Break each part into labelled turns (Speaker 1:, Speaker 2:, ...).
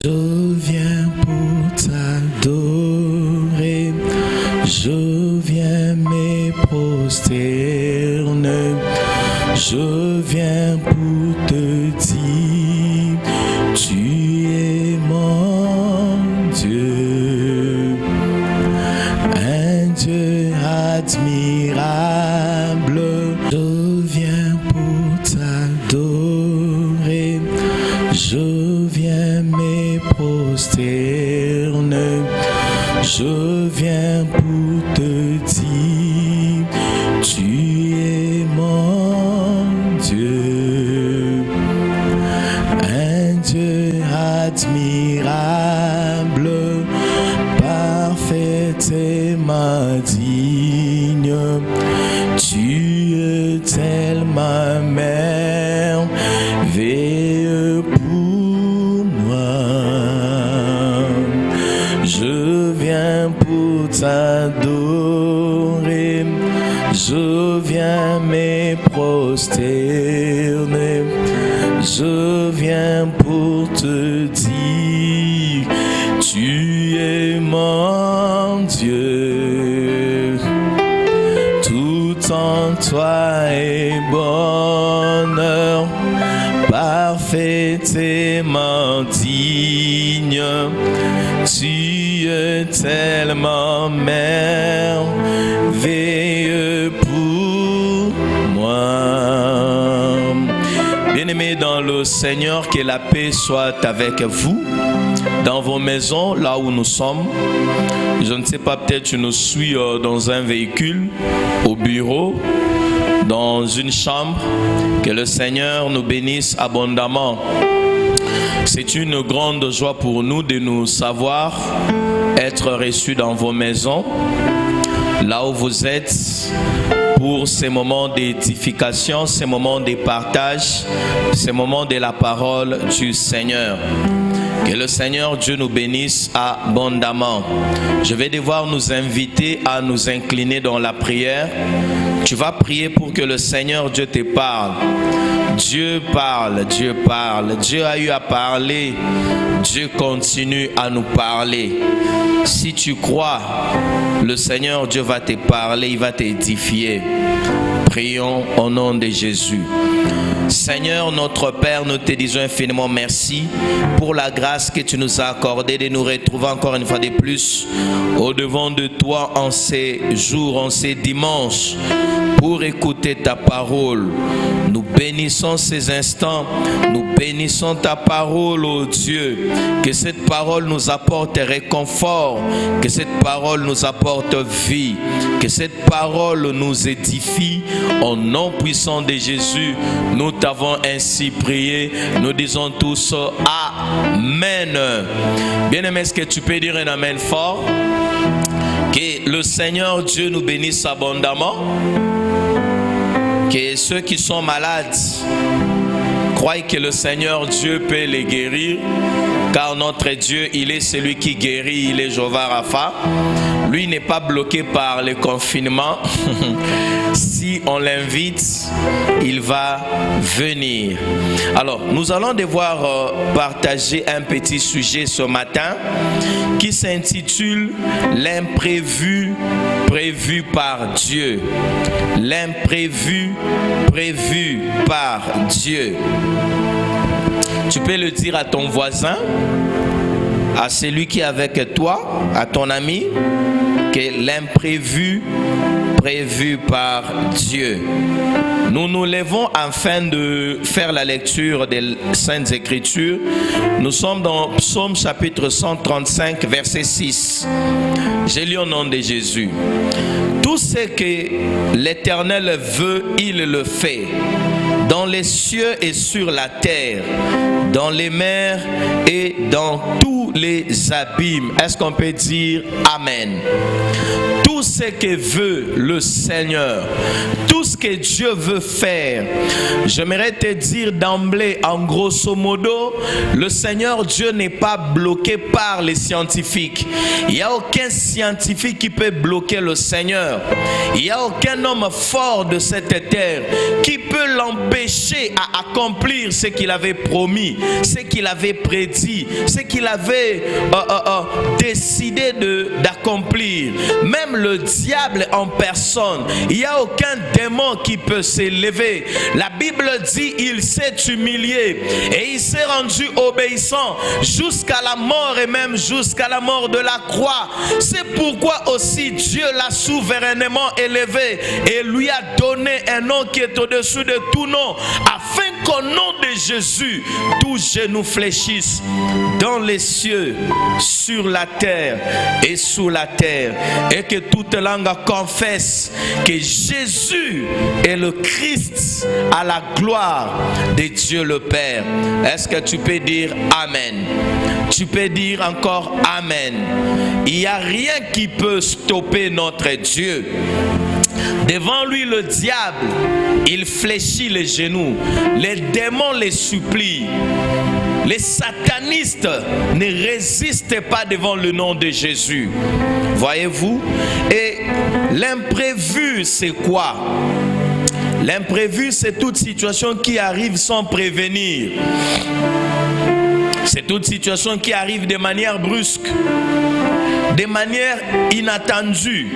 Speaker 1: Je viens pour t'adorer, je viens me prosterner, je viens pour te dire, tu es mon Dieu, un Dieu admirable. Je viens pour t'adorer, je viens me prosterner, je viens pour te dire, tu es mon Dieu, un Dieu admirable, parfaitement digne, tu es tellement merveilleux pour moi. Je viens pour t'adorer, je viens me prosterner, je viens pour te dire, tu es mon Dieu, tout en toi est bonheur, parfaitement digne, tu es tellement merveilleux pour moi. Bien-aimés dans le Seigneur, que la paix soit avec vous, dans vos maisons, là où nous sommes. Je ne sais pas, peut-être tu nous suis dans un véhicule, au bureau, dans une chambre. Que le Seigneur nous bénisse abondamment. C'est une grande joie pour nous de nous savoir être reçus dans vos maisons, là où vous êtes, pour ces moments d'édification, ces moments de partage, ces moments de la parole du Seigneur. Que le Seigneur Dieu nous bénisse abondamment. Je vais devoir nous inviter à nous incliner dans la prière. Tu vas prier pour que le Seigneur Dieu te parle. Dieu parle, Dieu parle. Dieu a eu à parler. Dieu continue à nous parler. Si tu crois, le Seigneur Dieu va te parler, il va t'édifier. Prions au nom de Jésus. Seigneur, notre Père, nous te disons infiniment merci pour la grâce que tu nous as accordée de nous retrouver encore une fois de plus au-devant de toi en ces jours, en ces dimanches, pour écouter ta parole. Nous bénissons ces instants, nous bénissons ta parole, ô Dieu. Que cette parole nous apporte réconfort, que cette parole nous apporte vie, que cette parole nous édifie. Au nom puissant de Jésus, nous t'avons ainsi prié. Nous disons tous Amen. Bien-aimé, est-ce que tu peux dire un Amen fort? Que le Seigneur Dieu nous bénisse abondamment. Que ceux qui sont malades croient que le Seigneur Dieu peut les guérir, car notre Dieu, il est celui qui guérit, il est Jéhovah Rapha. Lui n'est pas bloqué par le confinement. Si on l'invite, il va venir. Alors, nous allons devoir partager un petit sujet ce matin qui s'intitule « L'imprévu prévu par Dieu ». L'imprévu prévu par Dieu. Tu peux le dire à ton voisin, à celui qui est avec toi, à ton ami, que l'imprévu prévu par Dieu. Nous nous levons afin de faire la lecture des Saintes Écritures. Nous sommes dans Psaume chapitre 135, verset 6. J'ai lu au nom de Jésus. Tout ce que l'Éternel veut, il le fait. Dans les cieux et sur la terre, dans les mers et dans tous les abîmes. Est-ce qu'on peut dire Amen? Tout ce que veut le Seigneur, tout ce que Dieu veut faire, j'aimerais te dire d'emblée, en grosso modo, le Seigneur Dieu n'est pas bloqué par les scientifiques. Il n'y a aucun scientifique qui peut bloquer le Seigneur. Il n'y a aucun homme fort de cette terre qui peut l'empêcher empêché à accomplir ce qu'il avait promis, ce qu'il avait prédit, ce qu'il avait décidé d'accomplir. Même le diable en personne, il n'y a aucun démon qui peut s'élever. La Bible dit, il s'est humilié et il s'est rendu obéissant jusqu'à la mort et même jusqu'à la mort de la croix. C'est pourquoi aussi Dieu l'a souverainement élevé et lui a donné un nom qui est au-dessus de tout nom, afin qu'au nom de Jésus, tout genou fléchisse dans les cieux, sur la terre et sous la terre, et que toute langue confesse que Jésus est le Christ, à la gloire de Dieu le Père. Est-ce que tu peux dire Amen? Tu peux dire encore Amen. Il n'y a rien qui peut stopper notre Dieu. Devant lui, le diable, il fléchit les genoux. Les démons les supplient. Les satanistes ne résistent pas devant le nom de Jésus. Voyez-vous? Et l'imprévu, c'est quoi? L'imprévu, c'est toute situation qui arrive sans prévenir. C'est toute situation qui arrive de manière brusque, de manière inattendue.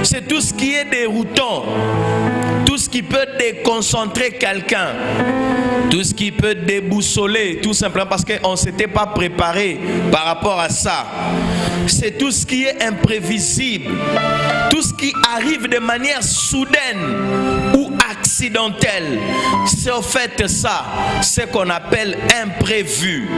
Speaker 1: C'est tout ce qui est déroutant, tout ce qui peut déconcentrer quelqu'un, tout ce qui peut déboussoler, tout simplement parce qu'on ne s'était pas préparé par rapport à ça. C'est tout ce qui est imprévisible, tout ce qui arrive de manière soudaine ou accidentelle. C'est en fait ça, ce qu'on appelle imprévu.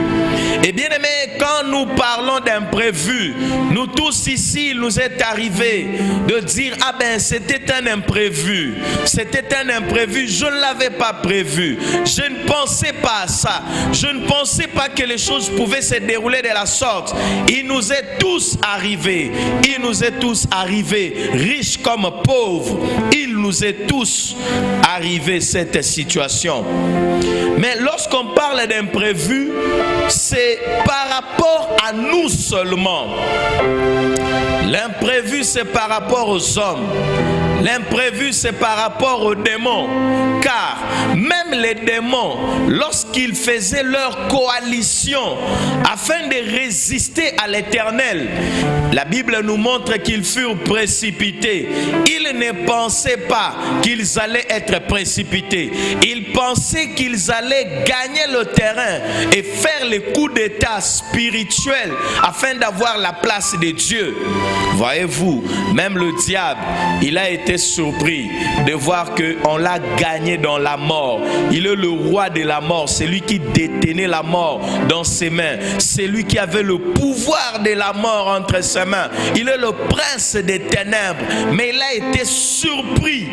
Speaker 1: Et bien aimé, quand nous parlons d'imprévu, nous tous ici, il nous est arrivé de dire, ah ben c'était un imprévu, c'était un imprévu, je ne l'avais pas prévu, je ne pensais pas à ça, je ne pensais pas que les choses pouvaient se dérouler de la sorte. Il nous est tous arrivé, il nous est tous arrivé, riches comme pauvres, il nous est tous arrivé cette situation. Mais lorsqu'on parle d'imprévu, c'est par rapport à nous seulement. L'imprévu, c'est par rapport aux hommes. L'imprévu, c'est par rapport aux démons. Car même les démons, lorsqu'ils faisaient leur coalition afin de résister à l'Éternel, la Bible nous montre qu'ils furent précipités. Ils ne pensaient pas qu'ils allaient être précipités. Ils pensaient qu'ils allaient gagner le terrain et faire les coups d'état spirituels afin d'avoir la place de Dieu. Voyez-vous, même le diable, il a été surpris de voir qu'on l'a gagné dans la mort. Il est le roi de la mort, c'est lui qui détenait la mort dans ses mains. C'est lui qui avait le pouvoir de la mort entre ses mains. Il est le prince des ténèbres, mais il a été surpris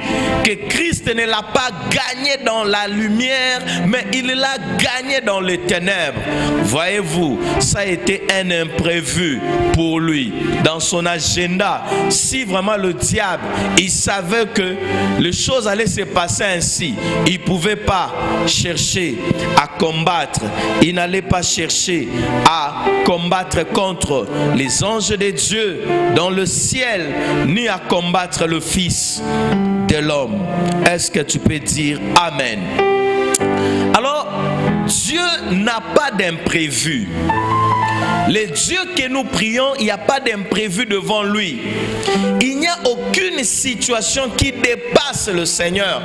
Speaker 1: que Christ ne l'a pas gagné dans la lumière, mais il l'a gagné dans les ténèbres. Voyez-vous, ça a été un imprévu pour lui. Dans son agenda, si vraiment le diable, il savait que les choses allaient se passer ainsi, il ne pouvait pas chercher à combattre, il n'allait pas chercher à combattre contre les anges de Dieu dans le ciel, ni à combattre le Fils de l'homme. Est-ce que tu peux dire Amen? Alors, Dieu n'a pas d'imprévu. Le Dieu que nous prions, il n'y a pas d'imprévu devant lui. Il n'y a aucune situation qui dépasse le Seigneur.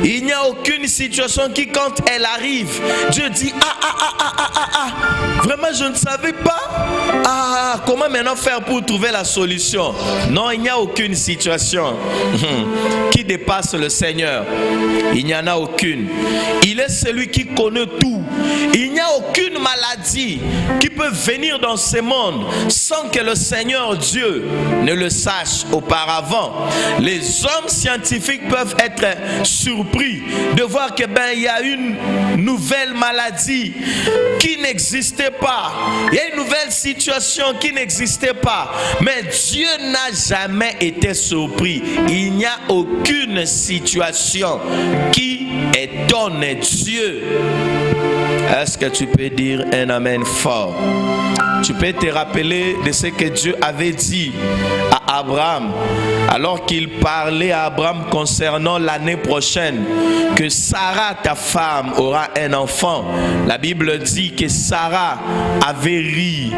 Speaker 1: Il n'y a aucune situation qui, quand elle arrive, Dieu dit vraiment je ne savais pas. Comment maintenant faire pour trouver la solution? Non, il n'y a aucune situation qui dépasse le Seigneur. Il n'y en a aucune. Il est celui qui connaît tout. Il n'y a aucune maladie qui peut venir dans ce monde sans que le Seigneur Dieu ne le sache auparavant. Les hommes scientifiques peuvent être surpris de voir que il y a une nouvelle maladie qui n'existait pas. Il y a une nouvelle situation qui n'existait pas. Mais Dieu n'a jamais été surpris. Il n'y a aucune situation qui étonne Dieu. Est-ce que tu peux dire un amen fort? Tu peux te rappeler de ce que Dieu avait dit à Abraham, alors qu'il parlait à Abraham concernant l'année prochaine, que Sarah, ta femme, aura un enfant. La Bible dit que Sarah avait ri.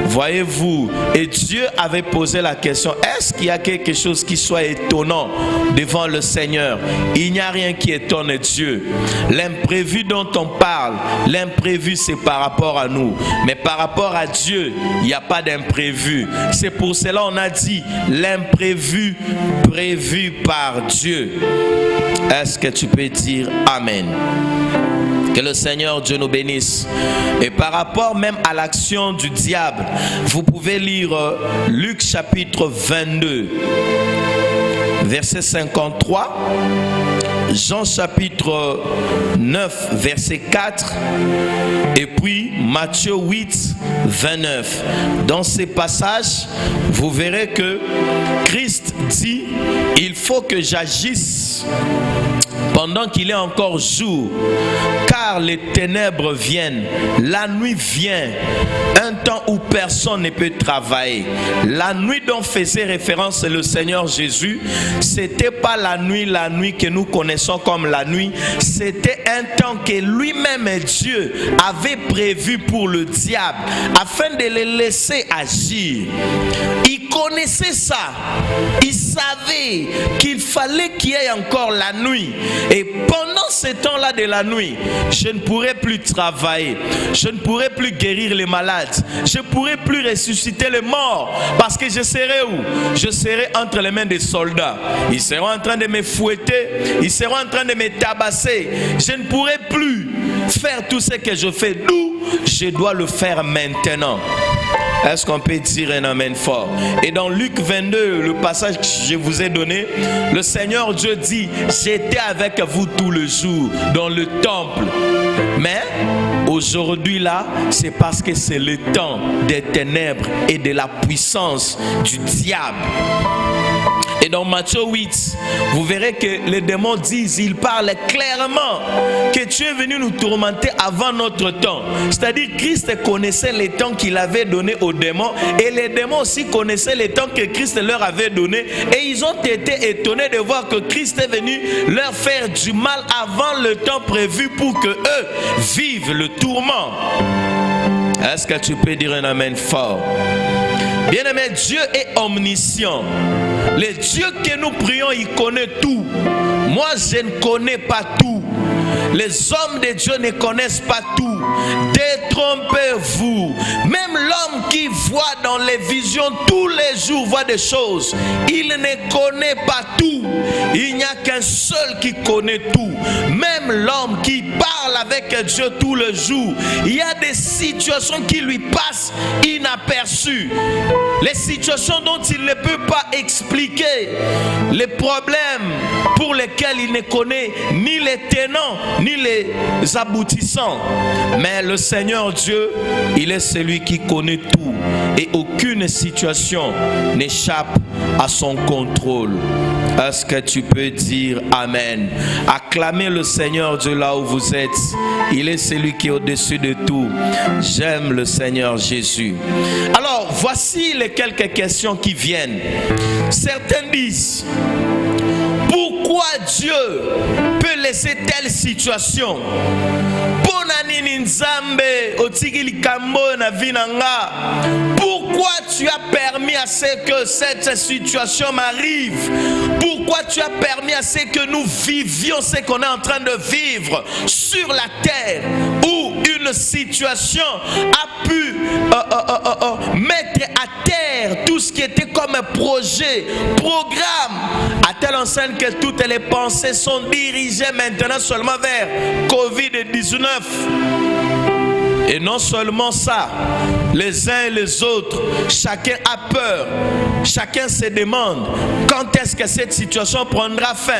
Speaker 1: Voyez-vous, et Dieu avait posé la question, est-ce qu'il y a quelque chose qui soit étonnant devant le Seigneur? Il n'y a rien qui étonne Dieu. L'imprévu dont on parle, l'imprévu c'est par rapport à nous. Mais par rapport à Dieu, il n'y a pas d'imprévu. C'est pour cela qu'on a dit l'imprévu prévu par Dieu. Est-ce que tu peux dire Amen? Que le Seigneur Dieu nous bénisse. Et par rapport même à l'action du diable, vous pouvez lire Luc chapitre 22, verset 53, Jean chapitre 9, verset 4, et puis Matthieu 8, 29. Dans ces passages, vous verrez que Christ dit, il faut que j'agisse pendant qu'il est encore jour, car les ténèbres viennent, la nuit vient, un temps où personne ne peut travailler. La nuit dont faisait référence le Seigneur Jésus, c'était pas la nuit que nous connaissons comme la nuit, c'était un temps que lui-même Dieu avait prévu pour le diable, afin de le laisser agir. Il connaissait ça, il savait qu'il fallait qu'il y ait encore la nuit. Et pendant ce temps-là de la nuit, je ne pourrai plus travailler, je ne pourrai plus guérir les malades, je ne pourrai plus ressusciter les morts, parce que je serai où? Je serai entre les mains des soldats. Ils seront en train de me fouetter, ils seront en train de me tabasser. Je ne pourrai plus faire tout ce que je fais, d'où je dois le faire maintenant. Est-ce qu'on peut dire un amen fort? Et dans Luc 22, le passage que je vous ai donné, le Seigneur Dieu dit, j'étais avec vous tout le jour dans le temple. Mais aujourd'hui là, c'est parce que c'est le temps des ténèbres et de la puissance du diable. Et dans Matthieu 8, vous verrez que les démons disent, ils parlent clairement que tu es venu nous tourmenter avant notre temps. C'est-à-dire Christ connaissait les temps qu'il avait donné aux démons, et les démons aussi connaissaient les temps que Christ leur avait donné, et ils ont été étonnés de voir que Christ est venu leur faire du mal avant le temps prévu pour que eux vivent le tourment. Est-ce que tu peux dire un amen fort? Bien-aimé, Dieu est omniscient. Le Dieu que nous prions, il connaît tout. Moi, je ne connais pas tout. Les hommes de Dieu ne connaissent pas tout. Détrompez-vous. Même l'homme qui voit dans les visions tous les jours, voit des choses, il ne connaît pas tout. Il n'y a qu'un seul qui connaît tout. Même l'homme qui parle avec Dieu tous les jours, il y a des situations qui lui passent inaperçues. Les situations dont il ne peut pas expliquer. Les problèmes pour lesquels il ne connaît ni les tenants ni les aboutissants. Mais le Seigneur Dieu, il est celui qui connaît tout. Et aucune situation n'échappe à son contrôle. Est-ce que tu peux dire Amen? Acclamez le Seigneur Dieu là où vous êtes. Il est celui qui est au-dessus de tout. J'aime le Seigneur Jésus. Alors, voici les quelques questions qui viennent. Certains disent, pourquoi Dieu peut laisser telle situation? Pourquoi tu as permis à ce que cette situation m'arrive? Pourquoi tu as permis à ce que nous vivions ce qu'on est en train de vivre sur la terre, où une situation a pu mettre à terre tout ce qui était comme un projet, programme, à telle enseigne que toutes les pensées sont dirigées maintenant seulement vers Covid-19. Et non seulement ça, les uns et les autres, chacun a peur, chacun se demande quand est-ce que cette situation prendra fin.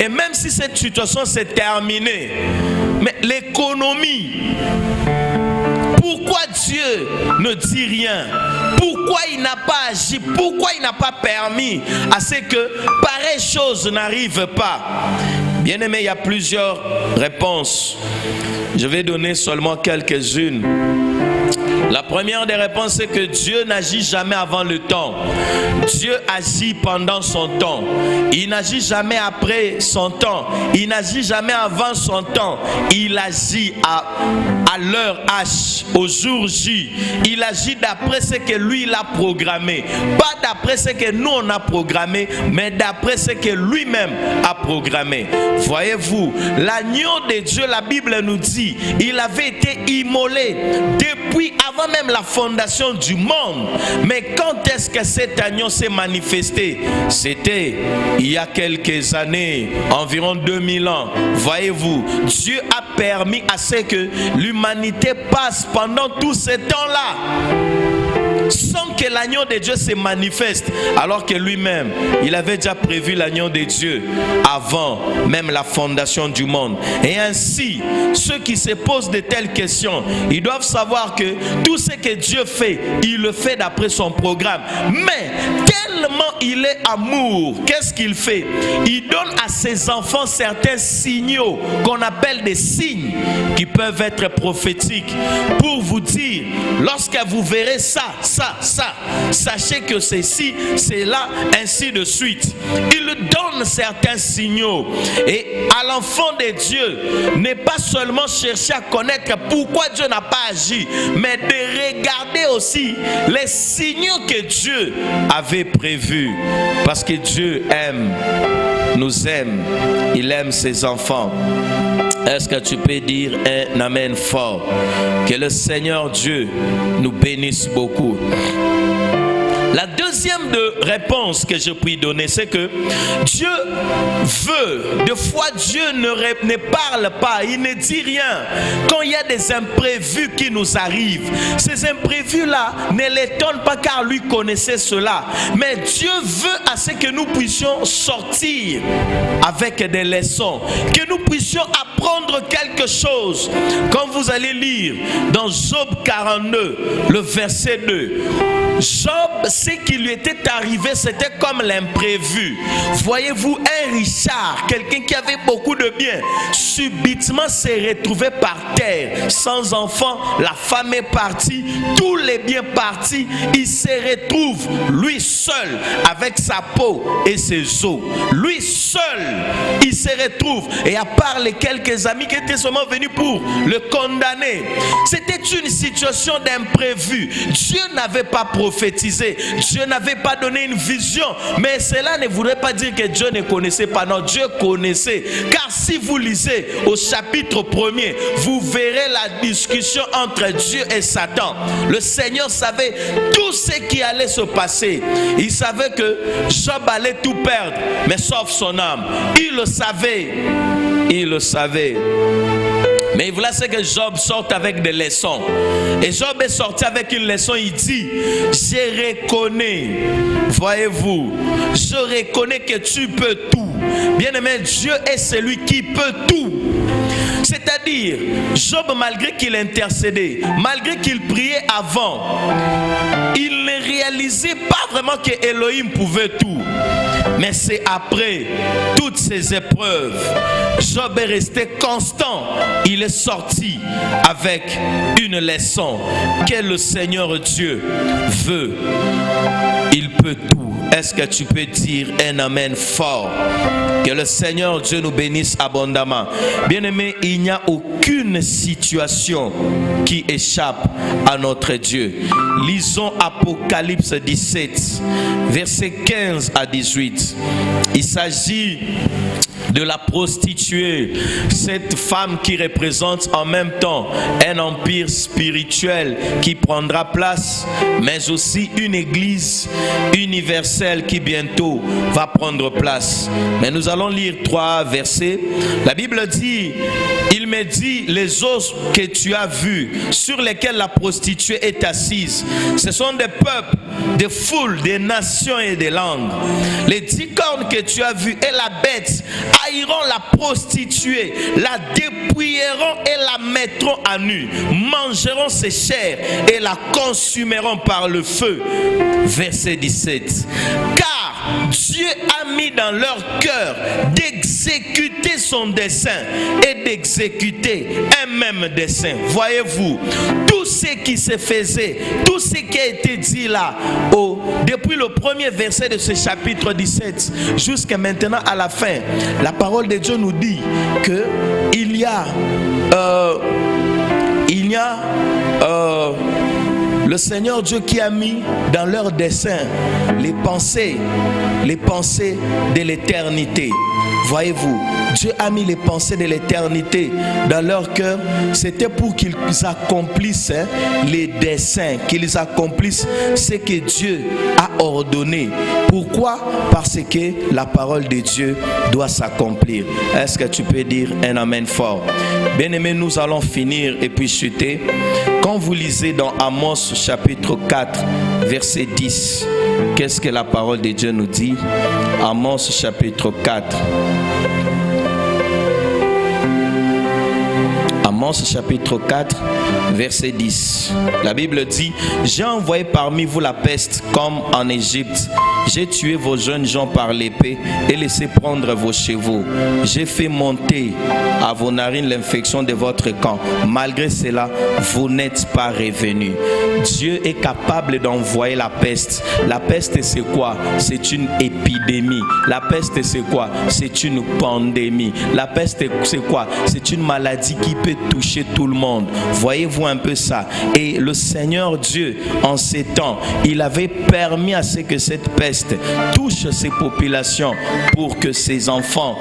Speaker 1: Et même si cette situation s'est terminée, mais l'économie, pourquoi Dieu ne dit rien? Pourquoi il n'a pas agi? Pourquoi il n'a pas permis à ce que pareille chose n'arrive pas? Bien aimé, il y a plusieurs réponses. Je vais donner seulement quelques-unes. La première des réponses, c'est que Dieu n'agit jamais avant le temps. Dieu agit pendant son temps. Il n'agit jamais après son temps. Il n'agit jamais avant son temps. Il agit à l'heure H, au jour J. Il agit d'après ce que lui il a programmé. Pas d'après ce que nous on a programmé, mais d'après ce que lui-même a programmé. Voyez-vous, l'agneau de Dieu, la Bible nous dit, il avait été immolé depuis avant même la fondation du monde. Mais quand est-ce que cet agneau s'est manifesté? C'était il y a quelques années, environ 2000 ans. Voyez-vous, Dieu a permis à ce que l'humanité passe pendant tout ce temps-là sans que l'agneau de Dieu se manifeste, alors que lui-même, il avait déjà prévu l'agneau de Dieu avant même la fondation du monde. Et ainsi, ceux qui se posent de telles questions, ils doivent savoir que tout ce que Dieu fait, il le fait d'après son programme. Mais tellement il est amour, qu'est-ce qu'il fait? Il donne à ses enfants certains signaux qu'on appelle des signes qui peuvent être prophétiques pour vous dire, lorsque vous verrez ça, sachez que ceci, c'est là, ainsi de suite. Il donne certains signaux. Et à l'enfant de Dieu, n'est pas seulement chercher à connaître pourquoi Dieu n'a pas agi, mais de regarder aussi les signaux que Dieu avait prévus. Parce que Dieu nous aime, il aime ses enfants. Est-ce que tu peux dire un amen fort? Que le Seigneur Dieu nous bénisse beaucoup. La deuxième réponse que je puis donner, c'est que Dieu veut, des fois Dieu ne parle pas, il ne dit rien. Quand il y a des imprévus qui nous arrivent, ces imprévus-là ne l'étonnent pas car lui connaissait cela. Mais Dieu veut à ce que nous puissions sortir avec des leçons, que nous puissions apprendre quelque chose. Quand vous allez lire dans Job 42, le verset 2, Job, ce qui lui était arrivé, c'était comme l'imprévu. Voyez-vous, un Richard, quelqu'un qui avait beaucoup de biens, subitement s'est retrouvé par terre, sans enfant, la femme est partie, tous les biens partis, il se retrouve, lui seul, avec sa peau et ses os. Lui seul, il se retrouve, et à part les quelques amis qui étaient seulement venus pour le condamner, c'était une situation d'imprévu. Dieu n'avait pas prophétisé, Dieu n'avait pas donné une vision, mais cela ne voudrait pas dire que Dieu ne connaissait pas. Non, Dieu connaissait, car si vous lisez au chapitre 1er, vous verrez la discussion entre Dieu et Satan. Le Seigneur savait tout ce qui allait se passer. Il savait que Job allait tout perdre, mais sauf son âme. Il le savait, il le savait. Mais voilà ce que Job sort avec des leçons. Et Job est sorti avec une leçon, il dit, je reconnais, voyez-vous, je reconnais que tu peux tout. Bien-aimé, Dieu est celui qui peut tout. C'est-à-dire, Job, malgré qu'il intercédait, malgré qu'il priait avant, il ne réalisait pas vraiment que Elohim pouvait tout. Mais c'est après toutes ces épreuves, Job est resté constant. Il est sorti avec une leçon que le Seigneur Dieu veut. Il peut tout. Est-ce que tu peux dire un amen fort? Que le Seigneur Dieu nous bénisse abondamment. Bien-aimé, il n'y a aucune situation qui échappe à notre Dieu. Lisons Apocalypse 17, versets 15 à 18. Il s'agit de la prostituée, cette femme qui représente en même temps un empire spirituel qui prendra place, mais aussi une église universelle qui bientôt va prendre place. Mais nous allons lire 3 versets. La Bible dit, il me dit, les os que tu as vus, sur lesquels la prostituée est assise, ce sont des peuples, des foules, des nations et des langues. Les 10 cornes que tu as vues et la bête haïront la prostituée, la dépouilleront et la mettront à nu, mangeront ses chairs et la consumeront par le feu. Verset 17. Car Dieu a mis dans leur cœur d'exécuter son dessein et d'exécuter un même dessein. Voyez-vous, tout ce qui se faisait, tout ce qui a été dit là, depuis le premier verset de ce chapitre 17 jusqu'à maintenant à la fin, la parole de Dieu nous dit que il y a le Seigneur Dieu qui a mis dans leur dessein les pensées de l'éternité. Voyez-vous, Dieu a mis les pensées de l'éternité dans leur cœur. C'était pour qu'ils accomplissent les desseins, qu'ils accomplissent ce que Dieu a ordonné. Pourquoi? Parce que la parole de Dieu doit s'accomplir. Est-ce que tu peux dire un amen fort? Bien-aimés, nous allons finir et puis chuter. Quand vous lisez dans Amos chapitre 4, verset 10, qu'est-ce que la parole de Dieu nous dit? Amos chapitre 4. Amos chapitre 4, verset 10. La Bible dit: j'ai envoyé parmi vous la peste comme en Égypte. J'ai tué vos jeunes gens par l'épée et laissé prendre vos chevaux. J'ai fait monter à vos narines l'infection de votre camp. Malgré cela, vous n'êtes pas revenus. Dieu est capable d'envoyer la peste. La peste, c'est quoi? C'est une épidémie. La peste, c'est quoi? C'est une pandémie. La peste, c'est quoi? C'est une maladie qui peut toucher tout le monde. Voyez-vous un peu ça? Et le Seigneur Dieu, en ces temps, il avait permis à ce que cette peste touche ces populations pour que ces enfants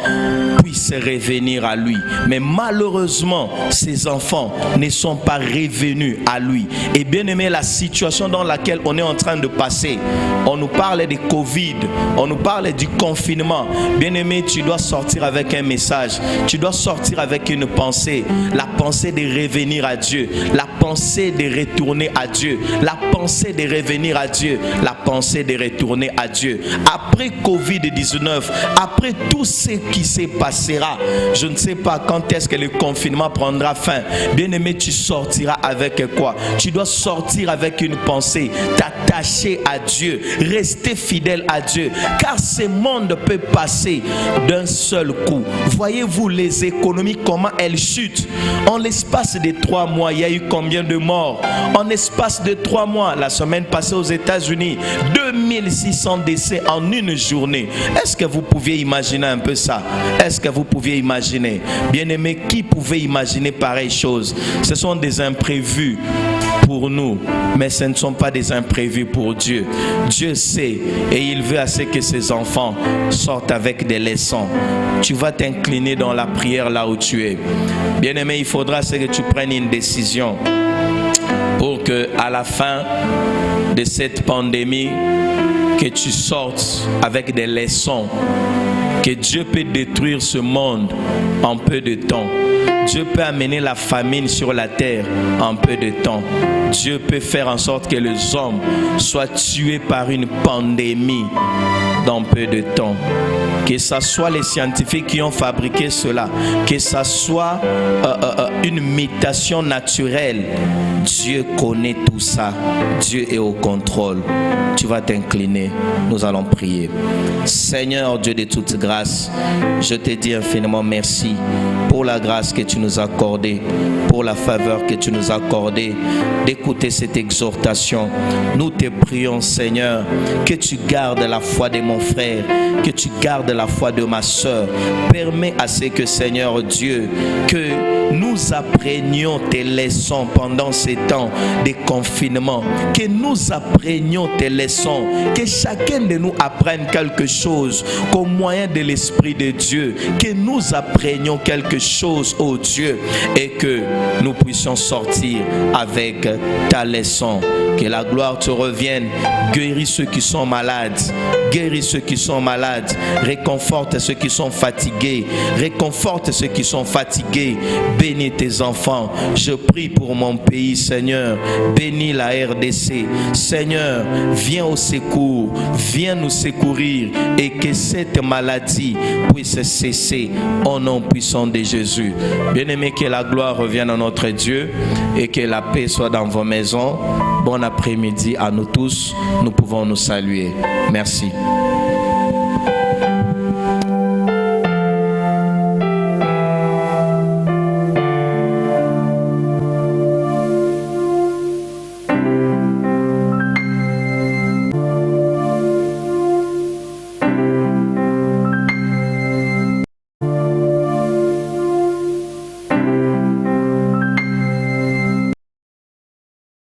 Speaker 1: puissent revenir à lui. Mais malheureusement, ces enfants ne sont pas revenus à lui. Et bien aimé, la situation dans laquelle on est en train de passer, on nous parle de Covid, on nous parle du confinement. Bien aimé, tu dois sortir avec un message, tu dois sortir avec une pensée, la pensée de revenir à Dieu, la pensée de retourner à Dieu, la pensée de revenir à Dieu, la pensée de retourner à Dieu. Après Covid-19, après tout ce qui se passera, je ne sais pas quand est-ce que le confinement prendra fin. Bien aimé, tu sortiras avec quoi? Tu dois sortir avec une pensée, t'attacher à Dieu, rester fidèle à Dieu, car ce monde peut passer d'un seul coup. Voyez-vous les économies, comment elles chutent. En l'espace de 3 mois, il y a eu combien de morts? En l'espace de 3 mois, la semaine passée aux États-Unis, 2600 décès en une journée. Est-ce que vous pouviez imaginer un peu ça? Est-ce que vous pouviez imaginer? Bien-aimé, qui pouvait imaginer pareille chose? Ce sont des imprévus pour nous, mais ce ne sont pas des imprévus pour Dieu. Dieu sait et il veut à ce que ses enfants sortent avec des leçons. Tu vas t'incliner dans la prière là où tu es. Bien-aimé, il faudra que tu prennes une décision pour que à la fin de cette pandémie, que tu sortes avec des leçons, que Dieu peut détruire ce monde en peu de temps. Dieu peut amener la famine sur la terre en peu de temps. Dieu peut faire en sorte que les hommes soient tués par une pandémie dans peu de temps. Que ce soit les scientifiques qui ont fabriqué cela, que ce soit une mutation naturelle, Dieu connaît tout ça. Dieu est au contrôle. Tu vas t'incliner. Nous allons prier. Seigneur Dieu de toute grâce, je te dis infiniment merci pour la grâce que tu nous as accordée, pour la faveur que tu nous as accordée d'écouter cette exhortation. Nous te prions, Seigneur, que tu gardes la foi de mon frère, que tu gardes la foi de ma soeur. Permets à ce que, Seigneur Dieu, que nous apprenions tes leçons pendant ces temps de confinement, que nous apprenions tes leçons, que chacun de nous apprenne quelque chose qu'au moyen de l'Esprit de Dieu, que nous apprenions quelque chose, ô Dieu, et que nous puissions sortir avec ta leçon. Que la gloire te revienne. Guéris ceux qui sont malades. Guéris ceux qui sont malades. Réconforte ceux qui sont fatigués. Réconforte ceux qui sont fatigués. Bénis tes enfants. Je prie pour mon pays, Seigneur. Bénis la RDC. Seigneur, viens au secours. Viens nous secourir. Et que cette maladie puisse cesser au nom puissant de Jésus. Bien-aimés, que la gloire revienne à notre Dieu et que la paix soit dans vos maisons. Bon après-midi à nous tous. Nous pouvons nous saluer. Merci.